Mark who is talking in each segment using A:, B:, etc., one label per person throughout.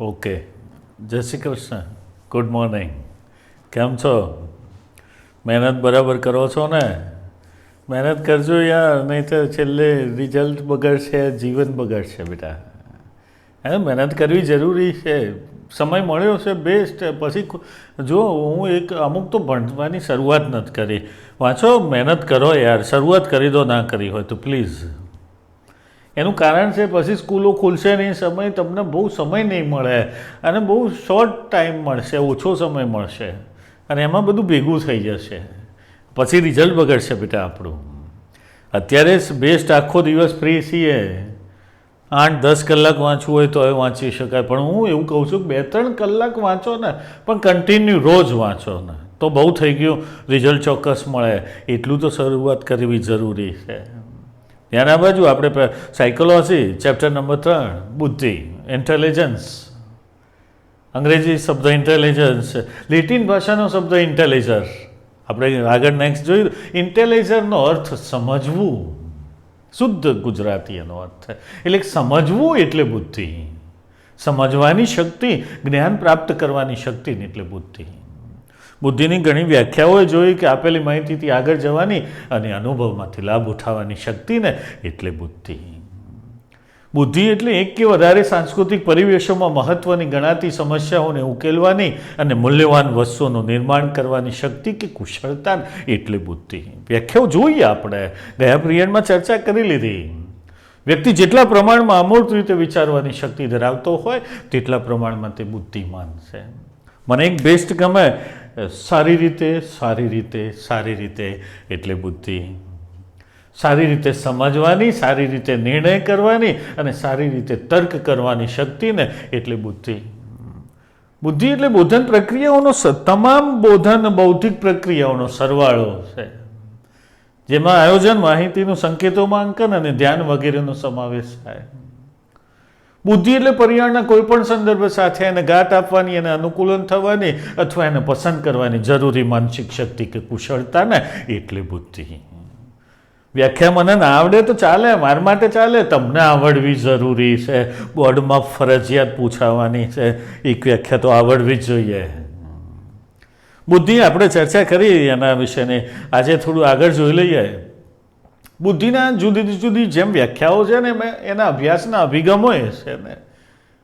A: Okay. જય Shri Krishna. Good morning. કેમ છો? મહેનત બરાબર કરો છો ને? મહેનત કરજો યાર, નહીં તો છેલ્લે રિઝલ્ટ બગડશે, જીવન બગડશે બેટા. હે, મહેનત કરવી જરૂરી છે. સમય મળ્યો છે બેસ્ટ. પછી જો હું અમુક તો ભણવાની શરૂઆત નથી કરી. વાંચો, મહેનત કરો યાર. શરૂઆત કરી દો, ના કરી હોય તો પ્લીઝ. એનું કારણ છે પછી સ્કૂલો ખુલશે નહીં, સમય તમને બહુ સમય નહીં મળે અને બહુ શોર્ટ ટાઈમ મળશે, ઓછો સમય મળશે અને એમાં બધું ભેગું થઈ જશે. પછી રિઝલ્ટ બગડશે બેટા આપણું. અત્યારે બેસ્ટ આખો દિવસ ફ્રી છીએ, 8-10 કલાક વાંચવું હોય તો હવે વાંચી શકાય, પણ હું એવું કહું છું કે 2-3 કલાક વાંચો ને, પણ કન્ટિન્યુ રોજ વાંચો ને તો બહુ થઈ ગયું. રિઝલ્ટ ચોક્કસ મળે એટલું તો શરૂઆત કરવી જરૂરી છે. ત્યાંના બાજુ આપણે સાયકોલોજી ચેપ્ટર નંબર 3 બુદ્ધિ, ઇન્ટેલિજન્સ. અંગ્રેજી શબ્દ ઇન્ટેલિજન્સ, લેટિન ભાષાનો શબ્દ ઇન્ટેલિજર. આપણે આગળ નેક્સ્ટ જોયું. ઇન્ટેલિજરનો અર્થ સમજવું, શુદ્ધ ગુજરાતી એનો અર્થ છે. એટલે સમજવું એટલે બુદ્ધિ, સમજવાની શક્તિ, જ્ઞાન પ્રાપ્ત કરવાની શક્તિ એટલે બુદ્ધિ. બુદ્ધિની ઘણી વ્યાખ્યાઓ જોઈ કે આપેલી માહિતીથી આગળ જવાની અને અનુભવમાંથી લાભ ઉઠાવવાની શક્તિને એટલે બુદ્ધિ. બુદ્ધિ એટલે એક કે વધારે સાંસ્કૃતિક પરિવેશોમાં મહત્ત્વની ગણાતી સમસ્યાઓને ઉકેલવાની અને મૂલ્યવાન વસ્તુઓનું નિર્માણ કરવાની શક્તિ કે કુશળતા એટલે બુદ્ધિ. વ્યાખ્યાઓ જોઈએ આપણે, ગયા પિરિયડમાં ચર્ચા કરી લીધી. વ્યક્તિ જેટલા પ્રમાણમાં અમૂર્ત રીતે વિચારવાની શક્તિ ધરાવતો હોય તેટલા પ્રમાણમાં તે બુદ્ધિમાન છે. મને એક બેસ્ટ ગમે, સારી રીતે એટલે બુદ્ધિ. સારી રીતે સમજવાની, સારી રીતે નિર્ણય કરવાની અને સારી રીતે તર્ક કરવાની શક્તિને એટલે બુદ્ધિ. બુદ્ધિ એટલે બોધન પ્રક્રિયાઓનો, તમામ બોધન બૌદ્ધિક પ્રક્રિયાઓનો સરવાળો છે, જેમાં આયોજન, માહિતીનું સંકેતોમાં અંકન અને ધ્યાન વગેરેનો સમાવેશ થાય. બુદ્ધિ એટલે પરિયાળના કોઈ પણ સંદર્ભ સાથે એને ગાંઠ આપવાની, એને અનુકૂલન થવાની અથવા એને પસંદ કરવાની જરૂરી માનસિક શક્તિ કે કુશળતાને એટલે બુદ્ધિ. વ્યાખ્યા મને ના આવડે તો ચાલે, મારા માટે ચાલે, તમને આવડવી જરૂરી છે. બોર્ડમાં ફરજિયાત પૂછાવાની છે, એક વ્યાખ્યા તો આવડવી જ જોઈએ. બુદ્ધિ આપણે ચર્ચા કરી એના વિશેની, આજે થોડું આગળ જોઈ લઈએ. બુદ્ધિના જુદી જુદી જેમ વ્યાખ્યાઓ છે ને, એના અભ્યાસના અભિગમો છે ને,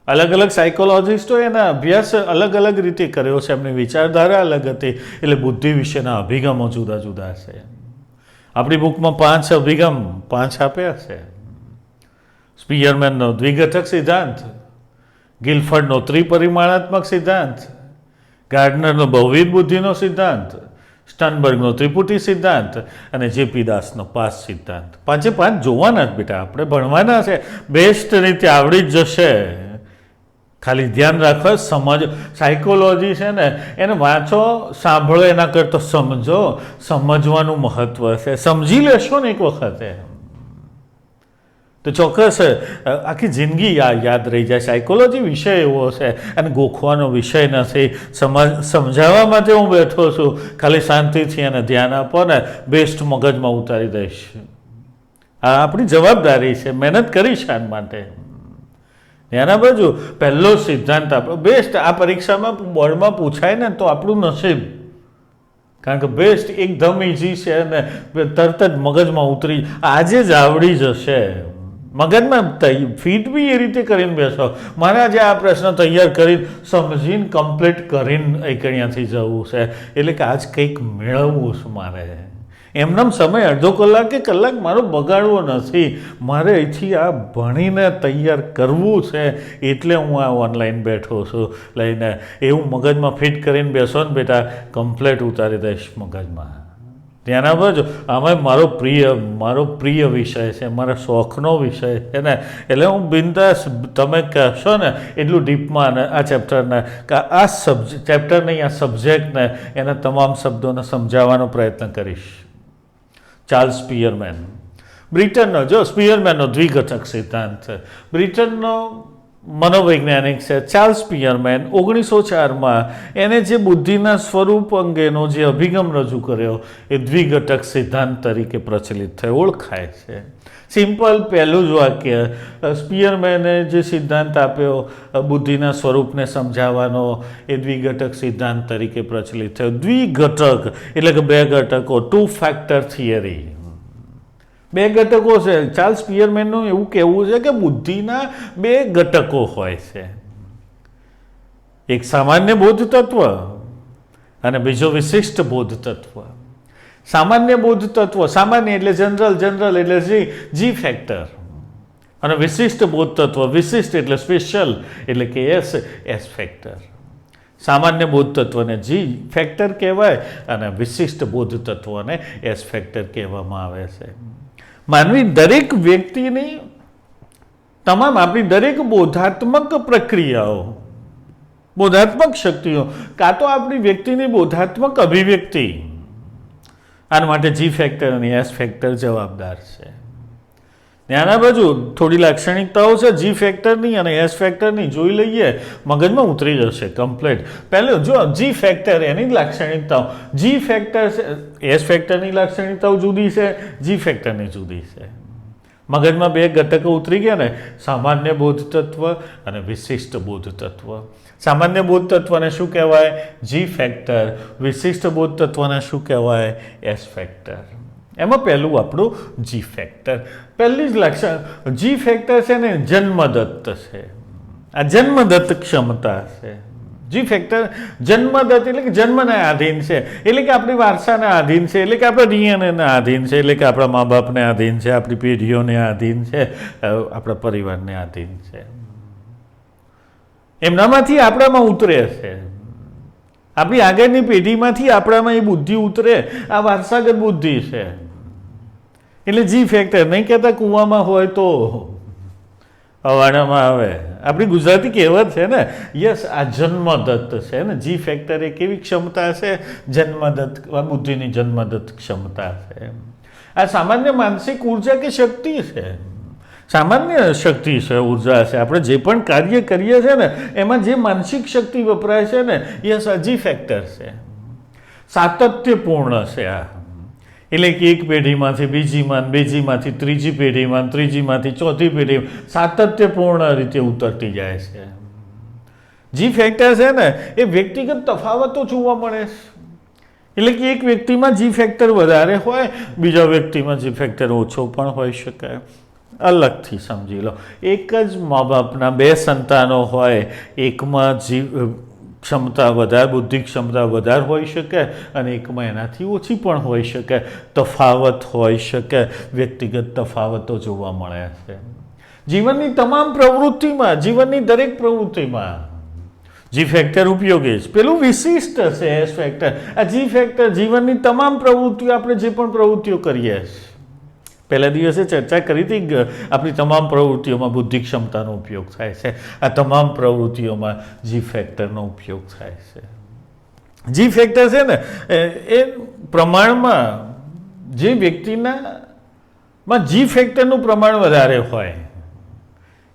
A: અલગ અલગ સાયકોલોજીસ્ટો એના અભ્યાસ અલગ અલગ રીતે કર્યો છે, એમની વિચારધારા અલગ હતી, એટલે બુદ્ધિ વિશેના અભિગમો જુદા જુદા છે. આપણી બુકમાં 5 અભિગમ 5 આપ્યા છે. સ્પીયરમેનનો દ્વિઘટક સિદ્ધાંત, ગિલફર્ડનો ત્રિપરિમાણાત્મક સિદ્ધાંત, ગાર્ડનરનો બહુવિધ બુદ્ધિનો સિદ્ધાંત, સ્ટનબર્ગનો ત્રિપુટી સિદ્ધાંત અને જેપી દાસનો 5 સિદ્ધાંત. 5 જોવાના જ બેટા, આપણે ભણવાના છે. બેસ્ટ રીતે આવડી જ જશે, ખાલી ધ્યાન રાખો. સમજ, સાયકોલોજી છે ને, એને વાંચો, સાંભળો એના કરતાં સમજો. સમજવાનું મહત્ત્વ છે. સમજી લેશો ને એક વખતે તો ચોક્કસ આખી જિંદગી યાદ રહી જાય. સાયકોલોજી વિષય એવો છે અને ગોખવાનો વિષય નથી. સમજાવવા માટે હું બેઠો છું. ખાલી શાંતિથી એને ધ્યાન આપો ને, બેસ્ટ મગજમાં ઉતારી દઈશ. આ આપણી જવાબદારી છે, મહેનત કરીશ આના માટે. એના બાજુ પહેલો સિદ્ધાંત આપણો બેસ્ટ. આ પરીક્ષામાં બોર્ડમાં પૂછાય ને તો આપણું નસીબ, કારણ કે બેસ્ટ એકદમ ઇઝી છે અને તરત જ મગજમાં ઉતરી, આજે જ આવડી જશે. મગજમાં ફીટ બી એ રીતે કરીને બેસો. મારે આજે આ પ્રશ્ન તૈયાર કરીને સમજીને કમ્પ્લીટ કરીને અહીંયાથી જવું છે, એટલે કે આજ કંઈક મેળવવું છે મારે. એમનામ સમય અડધો કલાક કે કલાક મારો બગાડવો નથી. મારે અહીંથી આ ભણીને તૈયાર કરવું છે, એટલે હું આ ઓનલાઈન બેઠો છું લઈને. એવું મગજમાં ફિટ કરીને બેસો ને બેટા, કમ્પ્લેટ ઉતારી દઈશ મગજમાં. ત્યાંના બાજુ આમાં મારો પ્રિય વિષય છે, મારા શોખનો વિષય છે ને, એટલે હું બિંદાસ તમે કહેશો ને એટલું ડીપમાં આ ચેપ્ટરને, આ ચેપ્ટર નહીં, આ સબ્જેક્ટને, એના તમામ શબ્દોને સમજાવવાનો પ્રયત્ન કરીશ. ચાર્લ્સ સ્પીયરમેન, બ્રિટનનો, જો સ્પીયરમેનનો દ્વિઘટક સિદ્ધાંત છે. બ્રિટનનો મનોવૈજ્ઞાનિક છે ચાર્લ્સ પિયરમેન 1904માં એને જે બુદ્ધિના સ્વરૂપ અંગેનો જે અભિગમ રજૂ કર્યો એ દ્વિઘટક સિદ્ધાંત તરીકે પ્રચલિત થયો, ઓળખાય છે. સિમ્પલ પહેલું જ વાક્ય સ્પિયરમેને જે સિદ્ધાંત આપ્યો બુદ્ધિના સ્વરૂપને સમજાવવાનો એ દ્વિઘટક સિદ્ધાંત તરીકે પ્રચલિત થયો. દ્વિઘટક એટલે કે બે ઘટકો, 2 ફેક્ટર થિયરી. બે ઘટકો છે. ચાર્લ્સ પિયરમેનનું એવું કહેવું છે કે બુદ્ધિના બે ઘટકો હોય છે, એક સામાન્ય બોધ તત્વ અને બીજો વિશિષ્ટ બોધ તત્વ. સામાન્ય બોધ તત્વ, સામાન્ય એટલે જનરલ, જનરલ એટલે જી ફેક્ટર, અને વિશિષ્ટ બોધ તત્વ, વિશિષ્ટ એટલે સ્પેશિયલ એટલે કે એસ ફેક્ટર. સામાન્ય બોધ તત્વને જી ફેક્ટર કહેવાય અને વિશિષ્ટ બોધ તત્વને એસ ફેક્ટર કહેવામાં આવે છે. માનવી દરેક વ્યક્તિની તમામ આપણી દરેક બોધાત્મક પ્રક્રિયાઓ, બોધાત્મક શક્તિઓ, કાં તો આપણી વ્યક્તિની બોધાત્મક અભિવ્યક્તિ, આના માટે જી ફેક્ટર અને એસ ફેક્ટર જવાબદાર છે. આના બાજુ થોડી લાક્ષણિકતાઓ છે જી ફેક્ટરની અને એસ ફેક્ટરની, જોઈ લઈએ, મગજમાં ઉતરી જશે કમ્પ્લીટ. પહેલું જો જી ફેક્ટર એની લાક્ષણિકતાઓ, જી ફેક્ટર એસ ફેક્ટરની લાક્ષણિકતાઓ જુદી છે, જી ફેક્ટરની જુદી છે. મગજમાં બે ઘટકો ઉતરી ગયા ને, સામાન્ય બોધ તત્વ અને વિશિષ્ટ બોધ તત્વ. સામાન્ય બોધ તત્વને શું કહેવાય? જી ફેક્ટર. વિશિષ્ટ બોધ તત્વને શું કહેવાય? S factor. એમાં પહેલું આપણું જી ફેક્ટર. પહેલી જ લક્ષણ જી ફેક્ટર છે ને જન્મદત્ત છે. આ જન્મદત્ત ક્ષમતા છે. જી ફેક્ટર જન્મદત્ત એટલે કે જન્મને આધીન છે, એટલે કે આપણી વારસાને આધીન છે, એટલે કે આપણા ડીએનએને આધીન છે, એટલે કે આપણા મા બાપને આધીન છે, આપણી પેઢીઓને આધીન છે, આપણા પરિવારને આધીન છે. એમનામાંથી આપણામાં ઉતરે છે, આપણી આગળની પેઢીમાંથી આપણામાં એ બુદ્ધિ ઉતરે, આ વારસાગત બુદ્ધિ છે. એટલે જી ફેક્ટર. નહીં કહેતા કૂવામાં હોય તો અવાડામાં આવે. આપણી ગુજરાતી કહેવત છે ને, યસ, આ જન્મદત્ત છે ને. જી ફેક્ટર એ કેવી ક્ષમતા છે? જન્મદત્ત, બુદ્ધિની જન્મદત્ત ક્ષમતા છે. આ સામાન્ય માનસિક ઉર્જા કે શક્તિ છે, સામાન્ય શક્તિ છે, ઉર્જા છે. આપણે જે પણ કાર્ય કરીએ છીએ ને એમાં જે માનસિક શક્તિ વપરાય છે ને, યસ, આ જી ફેક્ટર છે. સાતત્યપૂર્ણ છે આ. એટલે કે એક પેઢીમાંથી બીજીમાં, બીજીમાંથી ત્રીજી પેઢીમાં, ત્રીજીમાંથી ચોથી પેઢી, સાતત્યપૂર્ણ રીતે ઉતરતી જાય છે. જી ફેક્ટર છે ને એ વ્યક્તિગત તફાવતો જોવા મળે છે. એટલે કે એક વ્યક્તિમાં જી ફેક્ટર વધારે હોય, બીજા વ્યક્તિમાં જી ફેક્ટર ઓછો પણ હોઈ શકે. અલગથી સમજી લો, એક જ મા બાપના બે સંતાનો હોય, એકમાં ક્ષમતા વધારે, બુદ્ધિ ક્ષમતા વધારે હોઈ શકે અને એકમાં એનાથી ઓછી પણ હોઈ શકે. તફાવત હોઈ શકે, વ્યક્તિગત તફાવતો જોવા મળે છે. જીવનની તમામ પ્રવૃત્તિમાં, જીવનની દરેક પ્રવૃત્તિમાં જી ફેક્ટર ઉપયોગી છે. પેલું વિશિષ્ટ છે એસ ફેક્ટર. આ જી ફેક્ટર જીવનની તમામ પ્રવૃત્તિઓ, આપણે જે પણ પ્રવૃત્તિઓ કરીએ છીએ, પહેલા દિવસે ચર્ચા કરી હતી, આપણી તમામ પ્રવૃત્તિઓમાં બુદ્ધિ ક્ષમતાનો ઉપયોગ થાય છે. આ તમામ પ્રવૃત્તિઓમાં જી ફેક્ટરનો ઉપયોગ થાય છે. જી ફેક્ટર છે ને એ પ્રમાણમાં, જે વ્યક્તિનામાં જી ફેક્ટરનું પ્રમાણ વધારે હોય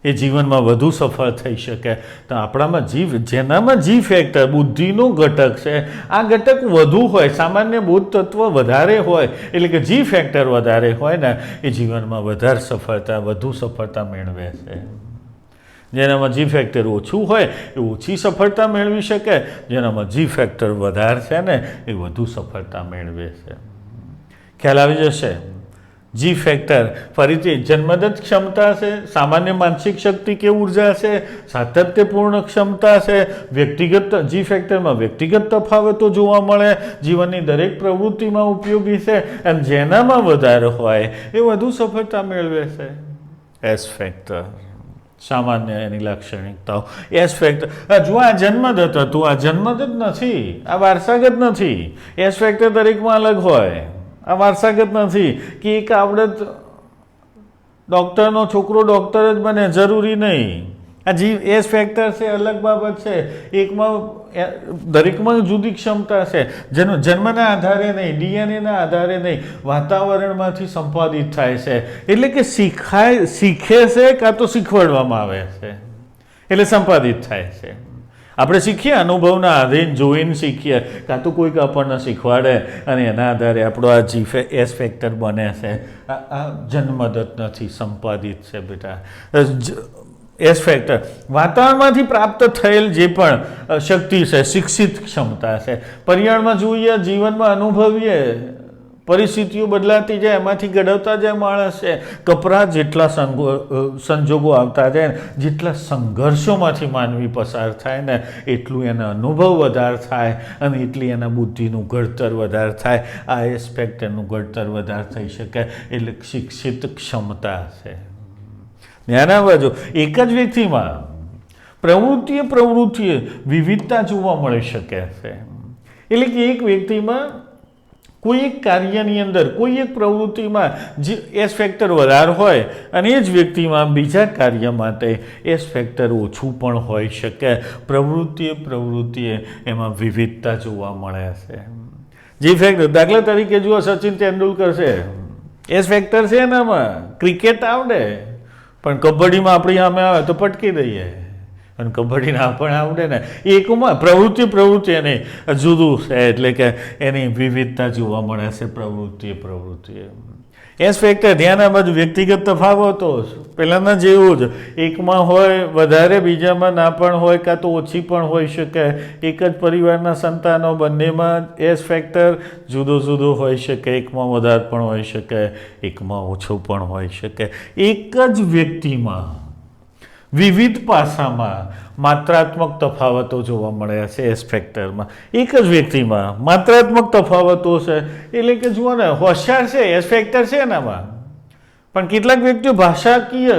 A: એ જીવનમાં વધુ સફળ થઈ શકે. તો આપણામાં જેનામાં જી ફેક્ટર, બુદ્ધિનો ઘટક છે, આ ઘટક વધુ હોય, સામાન્ય બોધ તત્વ વધારે હોય, એટલે કે જી ફેક્ટર વધારે હોય ને, એ જીવનમાં વધારે સફળતા, વધુ સફળતા મેળવે છે. જેનામાં જી ફેક્ટર ઓછું હોય એ ઓછી સફળતા મેળવી શકે, જેનામાં જી ફેક્ટર વધારે છે ને એ વધુ સફળતા મેળવે છે. ખ્યાલ આવી જશે? જી ફેક્ટર ફરીથી જન્મદત્ત ક્ષમતા છે, સામાન્ય માનસિક શક્તિ કે ઉર્જા છે, સાતત્યપૂર્ણ ક્ષમતા છે, વ્યક્તિગત, જી ફેક્ટરમાં વ્યક્તિગત તફાવતો જોવા મળે, જીવનની દરેક પ્રવૃત્તિમાં ઉપયોગી છે, અને જેનામાં વધારે હોય એ વધુ સફળતા મેળવે છે. એસ ફેક્ટર સામાન્ય એની લાક્ષણિકતાઓ. એસ ફેક્ટર જો આ જન્મદત્ત હતું, આ જન્મદત્ત નથી, આ વારસાગત નથી. એસ ફેક્ટર દરેકમાં અલગ હોય, આ વારસાગત નથી કે એક આવડત ડૉક્ટરનો છોકરો ડૉક્ટર જ બને, જરૂરી નહીં. આ એસ ફેક્ટર છે, અલગ બાબત છે. એકમાં દરેકમાં જુદી ક્ષમતા છે, જેનો જન્મના આધારે નહીં, ડીએનએના આધારે નહીં, વાતાવરણમાંથી સંપાદિત થાય છે. એટલે કે શીખે છે કાં તો શીખવાડવામાં આવે છે. એટલે સંપાદિત થાય છે. આપણે શીખીએ અનુભવના આધીન જોઈને શીખીએ, કાં તો કોઈક આપણને શીખવાડે અને એના આધારે આપણો આ એસ ફેક્ટર બને છે. આ જન્મદત્ત નથી, સંપાદિત છે બેટા. એસ ફેક્ટર વાતાવરણમાંથી પ્રાપ્ત થયેલ જે પણ શક્તિ છે, શિક્ષિત ક્ષમતા છે. પર્યાવરણમાં જોઈએ, જીવનમાં અનુભવીએ, પરિસ્થિતિઓ બદલાતી જાય, એમાંથી ઘડવતા જાય માણસ છે. કપરા જેટલા સંજોગો આવતા જાય, જેટલા સંઘર્ષોમાંથી માનવી પસાર થાય ને, એટલું એના અનુભવ વધારે થાય અને એટલી એના બુદ્ધિનું ઘડતર વધારે થાય. આ એસ્પેક્ટ એનું ઘડતર વધારે થઈ શકે. એટલે શિક્ષિત ક્ષમતા છે. ધ્યાન બાજુ એક જ વ્યક્તિમાં પ્રવૃત્તિએ વિવિધતા જોવા મળી શકે છે. એટલે કે એક વ્યક્તિમાં કોઈ એક કાર્યની અંદર, કોઈ એક પ્રવૃત્તિમાં જે એસ ફેક્ટર વધારે હોય અને એ જ વ્યક્તિમાં બીજા કાર્ય માટે એસ ફેક્ટર ઓછું પણ હોઈ શકે. પ્રવૃત્તિએ એમાં વિવિધતા જોવા મળે છે. જે ફેક્ટર, દાખલા તરીકે જુઓ, સચિન તેંડુલકર છે, એસ ફેક્ટર છે એનામાં, ક્રિકેટ આવડે, પણ કબડ્ડીમાં આપણી સામે આવે તો પટકી દઈએ. અને કબડ્ડી ના પણ આવડે ને, એકમાં પ્રવૃત્તિ એની જુદું છે. એટલે કે એની વિવિધતા જોવા મળે છે. પ્રવૃત્તિ એસ ફેક્ટર. ધ્યાન આ બાજુ વ્યક્તિગત તફાવતો પહેલાંના જેવું જ, એકમાં હોય વધારે, બીજામાં ના પણ હોય, કાં તો ઓછી પણ હોઈ શકે. એક જ પરિવારના સંતાનો, બંનેમાં એસ ફેક્ટર જુદો હોઈ શકે. એકમાં વધારે પણ હોઈ શકે, એકમાં ઓછું પણ હોઈ શકે. એક જ વ્યક્તિમાં વિવિધ પાસામાં માત્રાત્મક તફાવતો જોવા મળ્યા છે. એસ ફેક્ટરમાં એક જ વ્યક્તિમાં માત્રાત્મક તફાવતો છે. એટલે કે જુઓ ને, હોશિયાર છે, એસ ફેક્ટર છે એનામાં, પણ કેટલાક વ્યક્તિઓ ભાષાકીય,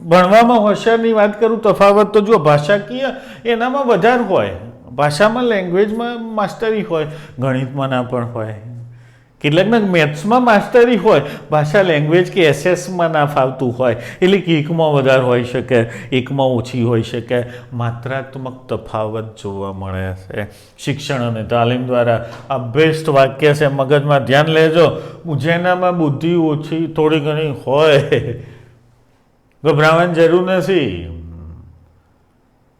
A: ભણવામાં હોશિયારની વાત કરું, તફાવત તો જુઓ, ભાષાકીય એનામાં વધારે હોય, ભાષામાં, લેંગ્વેજમાં માસ્ટરી હોય, ગણિતમાં ના પણ હોય. કેટલાકના મેથ્સમાં માસ્ટરી હોય, ભાષા, લેંગ્વેજ કે એસએસમાં ના ફાવતું હોય. એટલે કે એકમાં વધારે હોઈ શકે, એકમાં ઓછી હોઈ શકે. માત્રાત્મક તફાવત જોવા મળે છે. શિક્ષણ અને તાલીમ દ્વારા આ બેસ્ટ વાક્ય છે, મગજમાં ધ્યાન લેજો. જેનામાં બુદ્ધિ ઓછી થોડી ઘણી હોય, ગભરાવાની જરૂર નથી.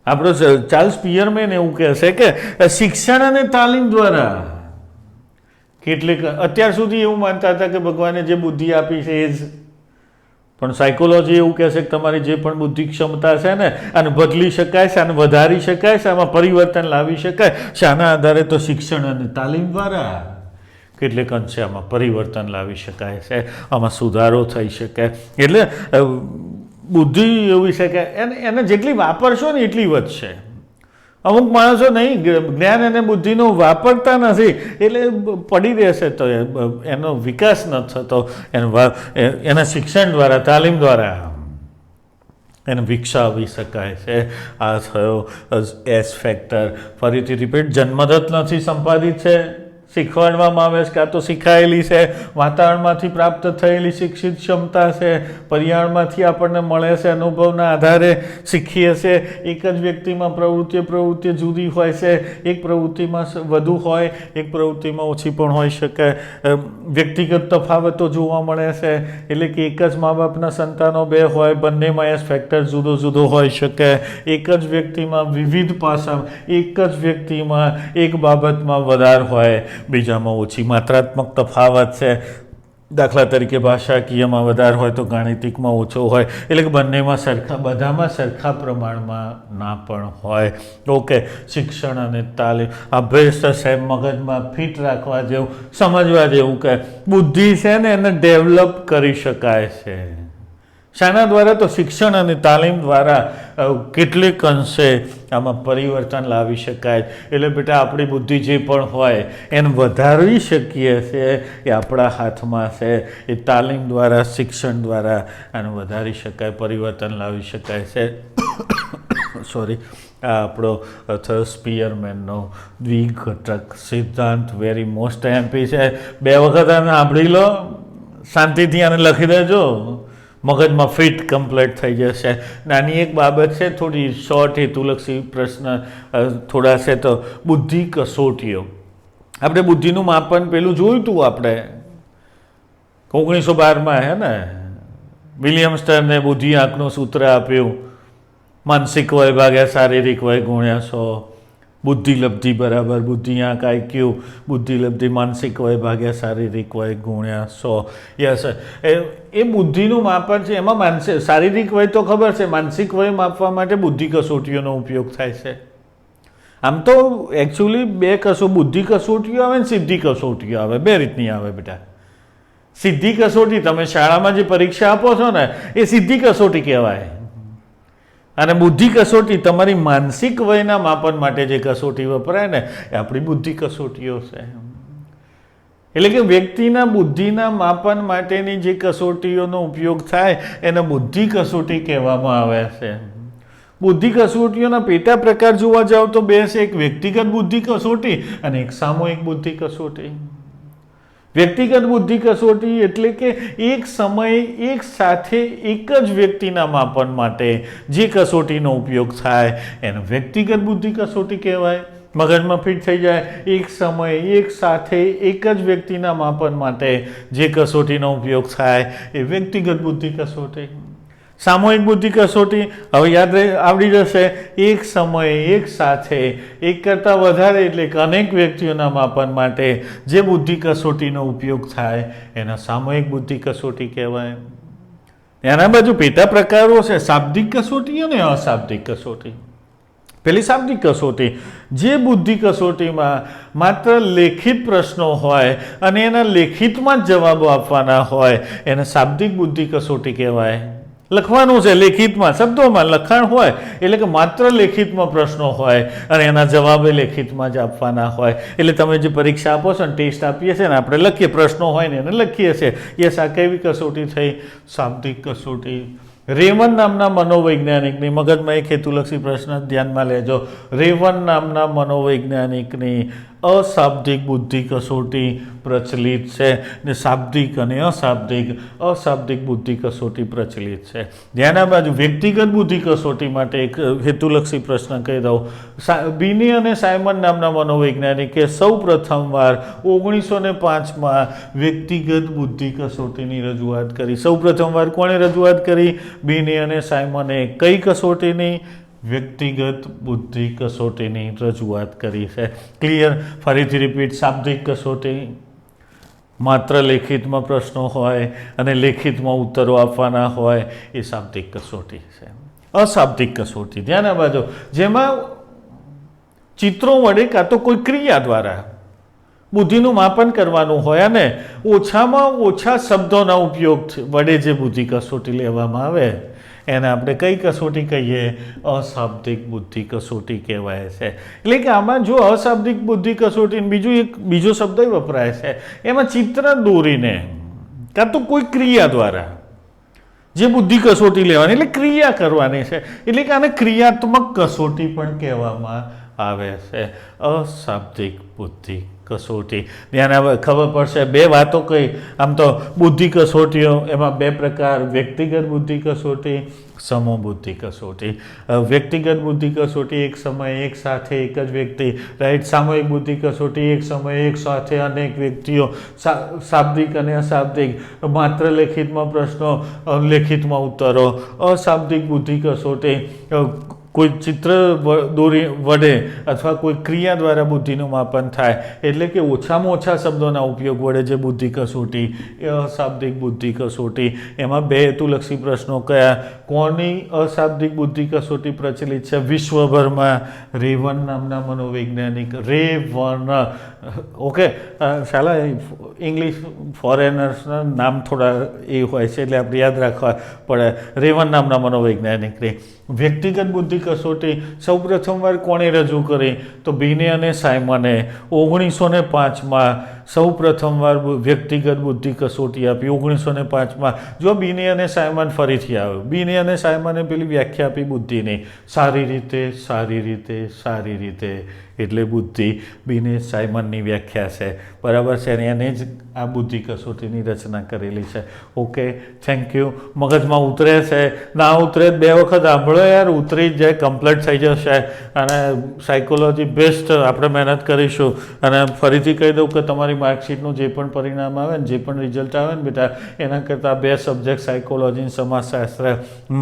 A: આપણો ચાર્લ્સ પિયરમેન એવું કહે છે કે શિક્ષણ અને તાલીમ દ્વારા, કેટલીક અત્યાર સુધી એવું માનતા હતા કે ભગવાને જે બુદ્ધિ આપી છે એ જ, પણ સાયકોલોજી એવું કહે છે કે તમારી જે પણ બુદ્ધિ ક્ષમતા છે ને, આને બદલી શકાય છે, આને વધારી શકાય છે, આમાં પરિવર્તન લાવી શકાય. શાના આધારે? તો શિક્ષણ અને તાલીમ દ્વારા કેટલેક અંશે આમાં પરિવર્તન લાવી શકાય છે, આમાં સુધારો થઈ શકે. એટલે બુદ્ધિ એવી છે કે એને જેટલી વાપરશો ને એટલી વધશે. અમુક માણસો નહીં, જ્ઞાન અને બુદ્ધિનો વાપરતા નથી, એટલે પડી રહેશે, તો એનો વિકાસ ન થતો. એના શિક્ષણ દ્વારા, તાલીમ દ્વારા એને વિકસાવી શકાય છે. આ થયો એસ ફેક્ટર. ફરીથી રિપીટ, જન્મદત્ત નથી, સંપાદિત છે, શીખવાડવામાં આવે છે, કાં તો શીખાયેલી છે. વાતાવરણમાંથી પ્રાપ્ત થયેલી શિક્ષિત ક્ષમતા છે. પર્યાવરણમાંથી આપણને મળે છે, અનુભવના આધારે શીખીએ છીએ. એક જ વ્યક્તિમાં પ્રવૃત્તિ જુદી હોય છે. એક પ્રવૃત્તિમાં વધુ હોય, એક પ્રવૃત્તિમાં ઓછી પણ હોઈ શકે. વ્યક્તિગત તફાવતો જોવા મળે છે. એટલે કે એક જ મા બાપના સંતાનો બે હોય, બંનેમાં એસ ફેક્ટર જુદો હોઈ શકે. એક જ વ્યક્તિમાં વિવિધ પાસા, એક જ વ્યક્તિમાં એક બાબતમાં વધારે હોય, બીજામાં ઓછી. માત્રાત્મક તફાવત છે. દાખલા તરીકે ભાષાકીયમાં વધારે હોય તો ગાણિતિકમાં ઓછો હોય. એટલે કે બંનેમાં બધામાં સરખા પ્રમાણમાં ના પણ હોય. ઓકે, શિક્ષણ અને તાલીમ આ બેસ્ટ છે, મગજમાં ફિટ રાખવા જેવું, સમજવા જેવું કે બુદ્ધિ છે ને એને ડેવલપ કરી શકાય છે. શાના દ્વારા? તો શિક્ષણ અને તાલીમ દ્વારા કેટલીક અંશે આમાં પરિવર્તન લાવી શકાય. એટલે બેટા, આપણી બુદ્ધિ જે પણ હોય એને વધારવી શકીએ છીએ, એ આપણા હાથમાં છે. એ તાલીમ દ્વારા, શિક્ષણ દ્વારા આને વધારી શકાય, પરિવર્તન લાવી શકાય છે. સોરી, આ આપણો થયો સ્પિયરમેનનો દ્વિઘટક સિદ્ધાંત. વેરી મોસ્ટ એમપી છે. 2 વખત આને સાંભળી લો, શાંતિથી આને લખી દેજો, મગજમાં ફિટ કમ્પ્લીટ થઈ જશે. નાની એક બાબત છે, થોડી શોર્ટ હેતુલક્ષી પ્રશ્ન થોડા છે. તો બુદ્ધિ કસોટીઓ, આપણે બુદ્ધિનું માપન પેલું જોયું હતું આપણે 1912માં, હે ને, વિલિયમ સ્ટર્ને બુદ્ધિ આંકનું સૂત્ર આપ્યું. માનસિક વય ભાગ્યા શારીરિક વય ગુણ્યા 100, બુદ્ધિલબ્ધિ બરાબર બુદ્ધિઆંક IQ, બુદ્ધિલબ્ધિ માનસિક વય ભાગ્યા શારીરિક વય ગુણ્યા 100. યસ, એ બુદ્ધિનું માપન છે. એમાં શારીરિક વય તો ખબર છે, માનસિક વય માપવા માટે બુદ્ધિ કસોટીઓનો ઉપયોગ થાય છે. આમ તો એકચ્યુઅલી બુદ્ધિ કસોટીઓ આવે ને સિદ્ધિ કસોટીઓ આવે, બે રીતની આવે બેટા. સિદ્ધિ કસોટી તમે શાળામાં જે પરીક્ષા આપો છો ને એ સિદ્ધિ કસોટી કહેવાય, અને બુદ્ધિ કસોટી તમારી માનસિક વયના માપન માટે જે કસોટી વપરાય ને એ આપણી બુદ્ધિ કસોટીઓ છે. એટલે કે વ્યક્તિના બુદ્ધિના માપન માટેની જે કસોટીઓનો ઉપયોગ થાય એને બુદ્ધિ કસોટી કહેવામાં આવે છે. બુદ્ધિ કસોટીઓના પેટા પ્રકાર જોવા જાઓ તો બે છે, એક વ્યક્તિગત બુદ્ધિ કસોટી અને એક સામૂહિક બુદ્ધિ કસોટી. વ્યક્તિગત બુદ્ધિ કસોટી એટલે કે એક સમયે એક સાથે એક જ વ્યક્તિના માપન માટે જે કસોટીનો ઉપયોગ થાય એને વ્યક્તિગત બુદ્ધિ કસોટી કહેવાય. મગજમાં ફિટ થઈ જાય, એક સમયે એક સાથે એક જ વ્યક્તિના માપન માટે જે કસોટીનો ઉપયોગ થાય એ વ્યક્તિગત બુદ્ધિ કસોટી. સામૂહિક બુદ્ધિ કસોટી હવે યાદ આવડી જશે, એક સમયે એક સાથે એક કરતાં વધારે એટલે કે અનેક વ્યક્તિઓના માપન માટે જે બુદ્ધિ કસોટીનો ઉપયોગ થાય એના સામૂહિક બુદ્ધિ કસોટી કહેવાય. એના બાજુ પેટા પ્રકારો છે, શાબ્દિક કસોટી અને અશાબ્દિક કસોટી. પેલી શાબ્દિક કસોટી, જે બુદ્ધિ કસોટીમાં માત્ર લેખિત પ્રશ્નો હોય અને એના લેખિતમાં જ જવાબો આપવાના હોય એને શાબ્દિક બુદ્ધિ કસોટી કહેવાય. લખવાનું છે લેખિતમાં, શબ્દોમાં લખાણ હોય એટલે કે માત્ર લેખિતમાં પ્રશ્નો હોય અને એના જવાબે લેખિતમાં જ આપવાના હોય. એટલે તમે જે પરીક્ષા આપો છો ને, ટેસ્ટ આપીએ છીએ ને, આપણે લખીએ, પ્રશ્નો હોય ને એને લખીએ છીએ. યસ, આ કેવી કસોટી થઈ? શાબ્દિક કસોટી. રેવન નામના મનોવૈજ્ઞાનિકની, મગજમાં એક હેતુલક્ષી પ્રશ્ન ધ્યાનમાં લેજો, રેવન નામના મનોવૈજ્ઞાનિકની અશાબ્દિક બુદ્ધિ કસોટી પ્રચલિત છે ને શાબ્દિક અને અશાબ્દિક બુદ્ધિ કસોટી પ્રચલિત છે. જેના બાજુ વ્યક્તિગત બુદ્ધિ કસોટી માટે એક હેતુલક્ષી પ્રશ્ન કહી દઉં. બિની અને સાયમન નામના મનોવૈજ્ઞાનિકે સૌ પ્રથમવાર 1905માં વ્યક્તિગત બુદ્ધિ કસોટીની રજૂઆત કરી. સૌ પ્રથમવાર કોણે રજૂઆત કરી? બિની અને સાયમને. કઈ કસોટીની? વ્યક્તિગત બુદ્ધિ કસોટીની રજૂઆત કરી છે. ક્લિયર? ફરીથી રિપીટ. શાબ્દિક કસોટી, માત્ર લેખિતમાં પ્રશ્નો હોય અને લેખિતમાં ઉત્તરો આપવાના હોય એ શાબ્દિક કસોટી છે. અશાબ્દિક કસોટી, ધ્યાન આપજો, જેમાં ચિત્રો વડે કાં તો કોઈ ક્રિયા દ્વારા બુદ્ધિનું માપન કરવાનું હોય અને ઓછામાં ઓછા શબ્દોના ઉપયોગ વડે જે બુદ્ધિ કસોટી લેવામાં આવે એને આપણે કઈ કસોટી કહીએ? અશાબ્દિક બુદ્ધિ કસોટી કહેવાય છે. એટલે કે આમાં જો અશાબ્દિક બુદ્ધિ કસોટી બીજો શબ્દ વપરાય છે, એમાં ચિત્ર દોરીને કાં તો કોઈ ક્રિયા દ્વારા જે બુદ્ધિ કસોટી લેવાની એટલે ક્રિયા કરવાની છે, એટલે કે આને ક્રિયાત્મક કસોટી પણ કહેવામાં આવે છે. અશાબ્દિક બુદ્ધિ કસોટી. ધ્યાન ખબર પડશે. બે વાતો કઈ, આમ તો બુદ્ધિ કસોટીઓ એમાં બે પ્રકાર, વ્યક્તિગત બુદ્ધિ કસોટી, સમૂહ બુદ્ધિ કસોટી. વ્યક્તિગત બુદ્ધિ કસોટી એક સમયે એક સાથે એક જ વ્યક્તિ, રાઈટ. સામૂહિક બુદ્ધિ કસોટી એક સમયે એક સાથે અનેક વ્યક્તિઓ. શાબ્દિક અને અશાબ્દિક, માત્ર લેખિતમાં પ્રશ્નો, લેખિતમાં ઉત્તરો. અશાબ્દિક બુદ્ધિ કસોટી કોઈ ચિત્ર દોરી વડે અથવા કોઈ ક્રિયા દ્વારા બુદ્ધિનું માપન થાય, એટલે કે ઓછામાં ઓછા શબ્દોના ઉપયોગ વડે જે બુદ્ધિ કસોટી એ અશાબ્દિક બુદ્ધિ કસોટી. એમાં બે હેતુલક્ષી પ્રશ્નો કયા? કોની અશાબ્દિક બુદ્ધિ કસોટી પ્રચલિત છે? વિશ્વભરમાં રેવન નામના મનોવૈજ્ઞાનિક. રેવન, ઓકે, શાલા ઇંગ્લિશ ફોરેનર્સના નામ થોડા એ હોય છે એટલે આપણે યાદ રાખવા પડે. રેવન નામના મનોવૈજ્ઞાનિકની વ્યક્તિગત બુદ્ધિ કસોટી સૌપ્રથમવાર કોણે રજૂ કરી? તો બિને અને સાયમને 1905માં સૌ પ્રથમવાર વ્યક્તિગત બુદ્ધિ કસોટી આપી. 1905માં. જો બિને અને સાયમન ફરીથી આવ્યો. બિને અને સાયમને પેલી વ્યાખ્યા આપી બુદ્ધિની, સારી રીતે, સારી રીતે, સારી રીતે એટલે બુદ્ધિ. બિને સાયમનની વ્યાખ્યા છે, બરાબર છે, અને એને જ આ બુદ્ધિ કસોટીની રચના કરેલી છે. Okay, thank you. મગજમાં ઉતરે છે, ના ઉતરે 2 વખત સાંભળો યાર, ઉતરી જ જાય, કમ્પ્લીટ થઈ જશે. અને સાયકોલોજી બેસ્ટ આપણે મહેનત કરીશું. અને ફરીથી કહી દઉં કે તમારી માર્કશીટનું જે પણ પરિણામ આવે ને, જે પણ રિઝલ્ટ આવે ને બેટા, એના કરતાં 2 સબ્જેક્ટ સાયકોલોજી અને સમાજશાસ્ત્ર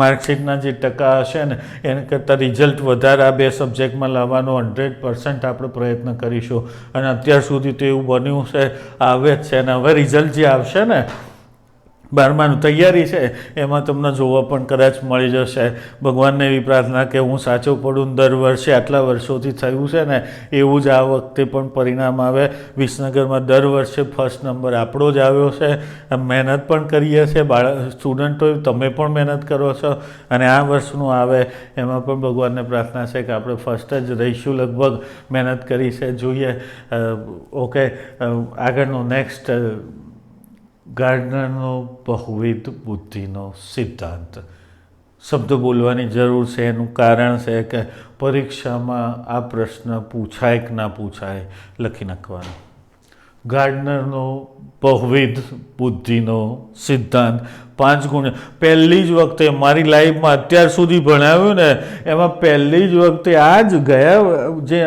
A: માર્કશીટના જે ટકા હશે ને એના કરતાં રિઝલ્ટ વધારે આ 2 સબ્જેક્ટમાં લાવવાનો 100% આપણે પ્રયત્ન કરીશું. અને અત્યાર સુધી તો એવું બન્યું છે, આવે જ છે. અને હવે રિઝલ્ટ જે આવશે ને 12માનું તૈયારી છે એમાં તમને જોવા પણ કદાચ મળી જશે. ભગવાનને એવી પ્રાર્થના કે હું સાચો પડું. દર વર્ષે આટલા વર્ષોથી થયું છે ને એવું જ આ વખતે પણ પરિણામ આવે. વિસનગરમાં દર વર્ષે ફર્સ્ટ નંબર આપણો જ આવ્યો છે. મહેનત પણ કરીએ છીએ સ્ટુડન્ટો, તમે પણ મહેનત કરો છો. અને આ વર્ષનું આવે એમાં પણ ભગવાનને પ્રાર્થના છે કે આપણે ફર્સ્ટ જ રહીશું. લગભગ મહેનત કરી છે, જોઈએ. ઓકે, આગળનું નેક્સ્ટ, ગાર્ડનરનો બહુવિધ બુદ્ધિનો સિદ્ધાંત. શબ્દ બોલવાની જરૂર છે. એનું કારણ છે કે પરીક્ષામાં આ પ્રશ્ન પૂછાય કે ના પૂછાય, લખી નાખવાનો. ગાર્ડનરનો બહુવિધ બુદ્ધિનો સિદ્ધાંત 5 ગુણ. પહેલી જ વખતે મારી લાઈફમાં અત્યાર સુધી ભણાવ્યું ને એમાં પહેલી જ વખતે આ જ ગયા જે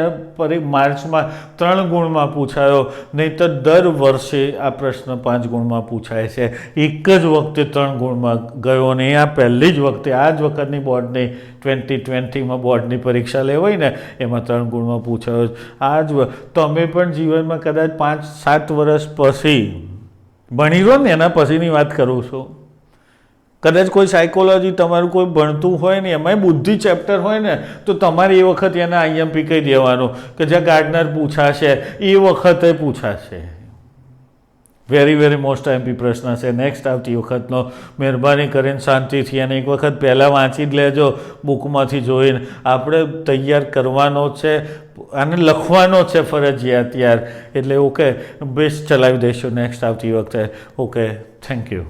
A: માર્ચમાં 3 ગુણમાં પૂછાયો. નહીં તો દર વર્ષે આ પ્રશ્ન 5 ગુણમાં પૂછાય છે. એક જ વખતે 3 ગુણમાં ગયો ને આ પહેલી જ વખતે, આ જ વખતની બોર્ડની 2020માં બોર્ડની પરીક્ષા લેવાય ને એમાં 3 ગુણમાં પૂછાયો. આ જ તમે પણ જીવનમાં કદાચ 5-7 વર્ષ પછી ભણી લો ને, એના પછીની વાત કરું છું. કદાચ કોઈ સાયકોલોજી તમારું કોઈ ભણતું હોય ને એમાંય બુદ્ધિ ચેપ્ટર હોય ને તો તમારે એ વખત એને આઈએમપી કહી દેવાનું કે જ્યાં ગાર્ડનર પૂછાશે એ વખતે પૂછાશે. વેરી વેરી મોસ્ટ આઈએમપી પ્રશ્ન છે. નેક્સ્ટ આવતી વખતનો મહેરબાની કરીને શાંતિથી અને એક વખત પહેલાં વાંચી જ લેજો બુકમાંથી જોઈને. આપણે તૈયાર કરવાનો છે અને લખવાનો છે ફરજિયાત યાર. એટલે ઓકે, બેસ્ટ ચલાવી દઈશું નેક્સ્ટ આવતી વખતે. Okay, thank you.